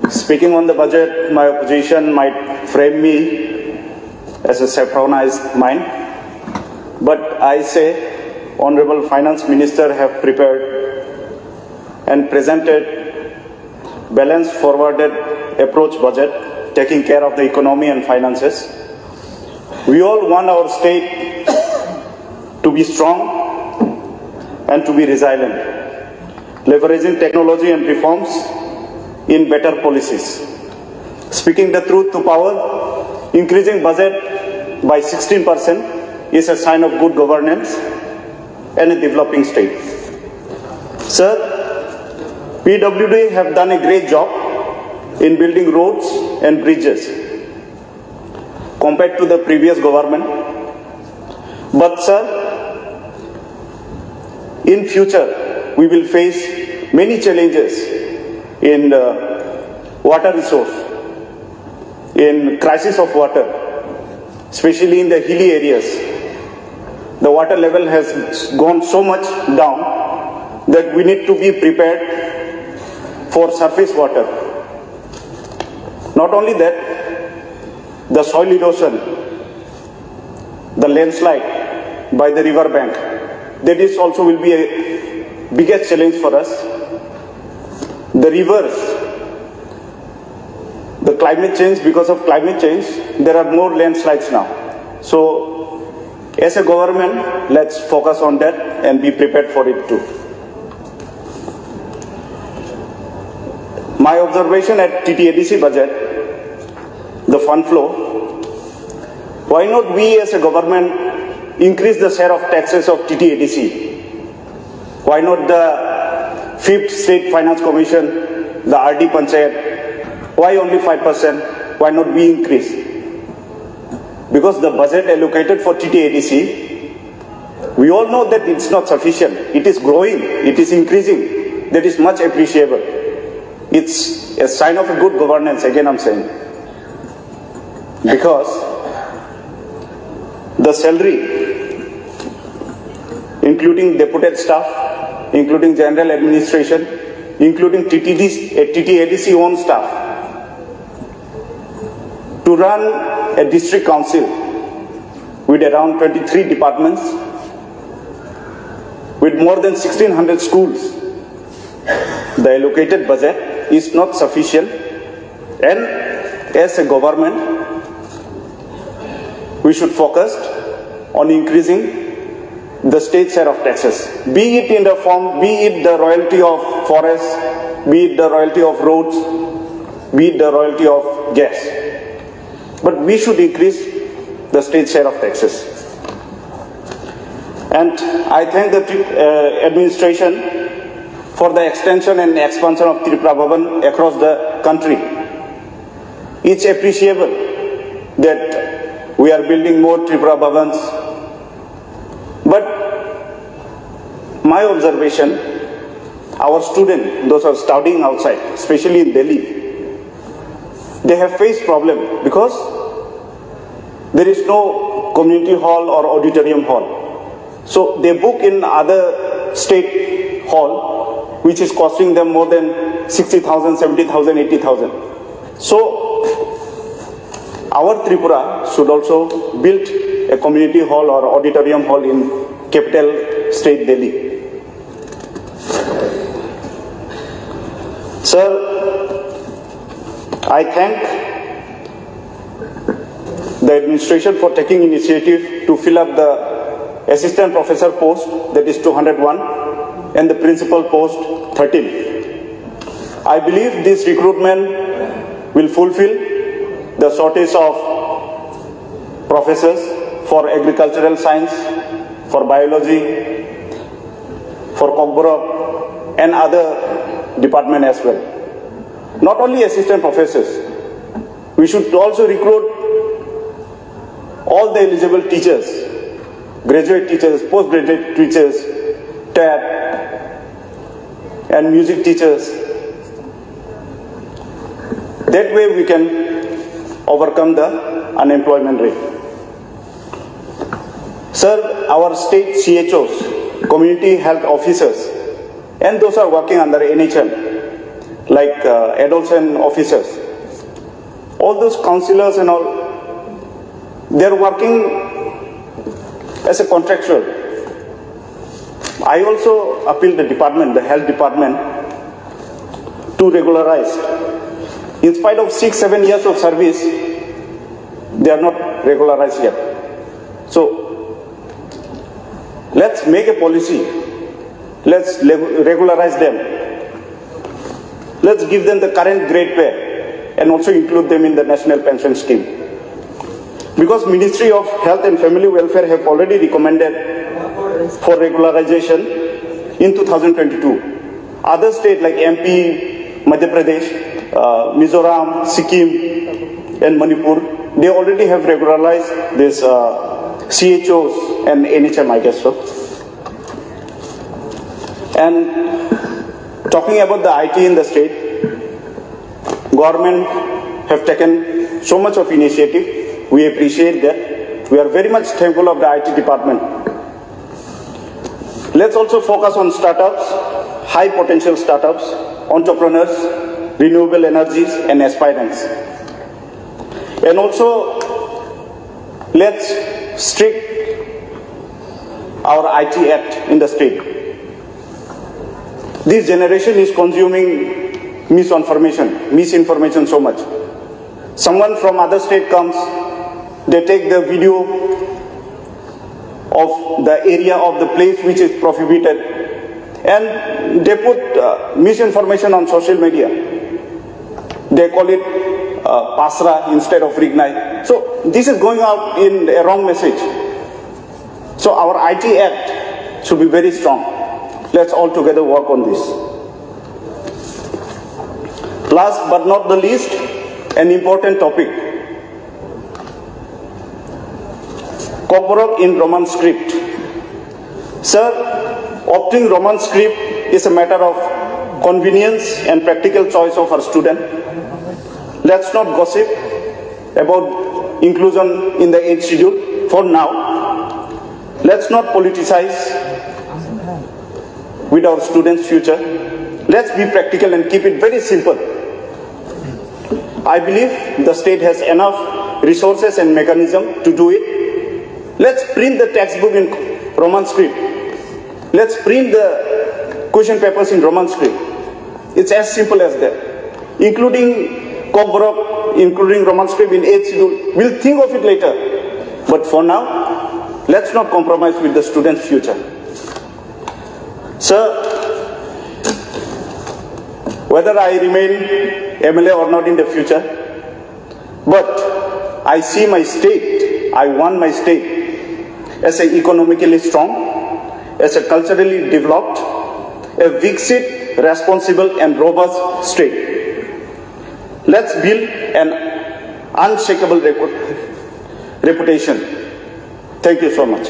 Speaking on the budget, my opposition might frame me as a saffronized mind, but I say Honorable Finance Minister have prepared and presented balanced forwarded approach budget taking care of the economy and finances. We all want our state to be strong and to be resilient, leveraging technology and reforms in better policies. Speaking the truth to power, increasing budget by 16% is a sign of good governance and a developing state. Sir, PWD have done a great job in building roads and bridges compared to the previous government. But sir, in future, we will face many challenges in water resource, in crisis of water, especially in the hilly areas. The water level has gone so much down that we need to be prepared for surface water. Not only that, the soil erosion, the landslide by the river bank, that is also will be a biggest challenge for us. The rivers, the climate change, because of climate change, there are more landslides now. So, as a government, let's focus on that and be prepared for it too. My observation at TTADC budget, the fund flow, why not we as a government increase the share of taxes of TTADC? Why not the 5th State Finance Commission, the RD Panchayat, why only 5%? Why not we increase? Because the budget allocated for TTADC, we all know that it's not sufficient. It is growing, it is increasing. That is much appreciable. It's a sign of a good governance, again I'm saying. Because the salary, including deputed staff, including general administration, including TTADC own staff, to run a district council with around 23 departments, with more than 1600 schools, the allocated budget is not sufficient, and as a government, we should focus on increasing the state share of taxes, be it in the form, be it the royalty of forests, be it the royalty of roads, be it the royalty of gas. But we should increase the state share of taxes. And I thank the administration for the extension and expansion of Tripura Bhavan across the country. It's appreciable that we are building more Tripura Bhavans. But my observation, our students, those who are studying outside, especially in Delhi, they have faced problem because there is no community hall or auditorium hall. So they book in other state hall, which is costing them more than 60,000, 70,000, 80,000. So our Tripura should also build a community hall or auditorium hall in capital state Delhi. Sir, I thank the administration for taking initiative to fill up the assistant professor post, that is 201, and the principal post 13. I believe this recruitment will fulfill the shortage of professors for agricultural science, for biology, for Kokborok, and other departments as well. Not only assistant professors, we should also recruit all the eligible teachers, graduate teachers, postgraduate teachers, TAT, and music teachers. That way we can overcome the unemployment rate. Sir, our state CHOs, community health officers, and those are working under NHM, like adolescent officers. All those councillors and all, they're working as a contractual. I also appeal the department, the health department, to regularize. In spite of 6-7 years of service, they are not regularized yet. So let's make a policy. Let's regularize them. Let's give them the current grade pay and also include them in the national pension scheme. Because Ministry of Health and Family Welfare have already recommended for regularization in 2022. Other states like MP, Madhya Pradesh, Mizoram, Sikkim and Manipur, they already have regularized this CHOs and NHM, I guess so. And talking about the IT in the state, government have taken so much of initiative. We appreciate that. We are very much thankful of the IT department. Let's also focus on startups, high potential startups, entrepreneurs, renewable energies and aspirants. And also, let's strict our IT Act in the state. This generation is consuming misinformation so much. Someone from other state comes, they take the video of the area of the place which is prohibited and they put misinformation on social media. They call it Pasra instead of Rignai. So this is going out in a wrong message. So our IT Act should be very strong. Let's all together work on this. Last but not the least, an important topic. Cockborough in Roman script. Sir, opting Roman script is a matter of convenience and practical choice of our student. Let's not gossip about inclusion in the 8th schedule for now. Let's not politicize with our students' future. Let's be practical and keep it very simple. I believe the state has enough resources and mechanism to do it. Let's print the textbook in Roman script. Let's print the question papers in Roman script. It's as simple as that. Including Cockborough, including Roman script in 8th schedule. We'll think of it later. But for now, let's not compromise with the students' future. Sir, whether I remain MLA or not in the future, but I see my state, I want my state as an economically strong, as a culturally developed, a Viksit, responsible and robust state. Let's build an unshakable reputation. Thank you so much.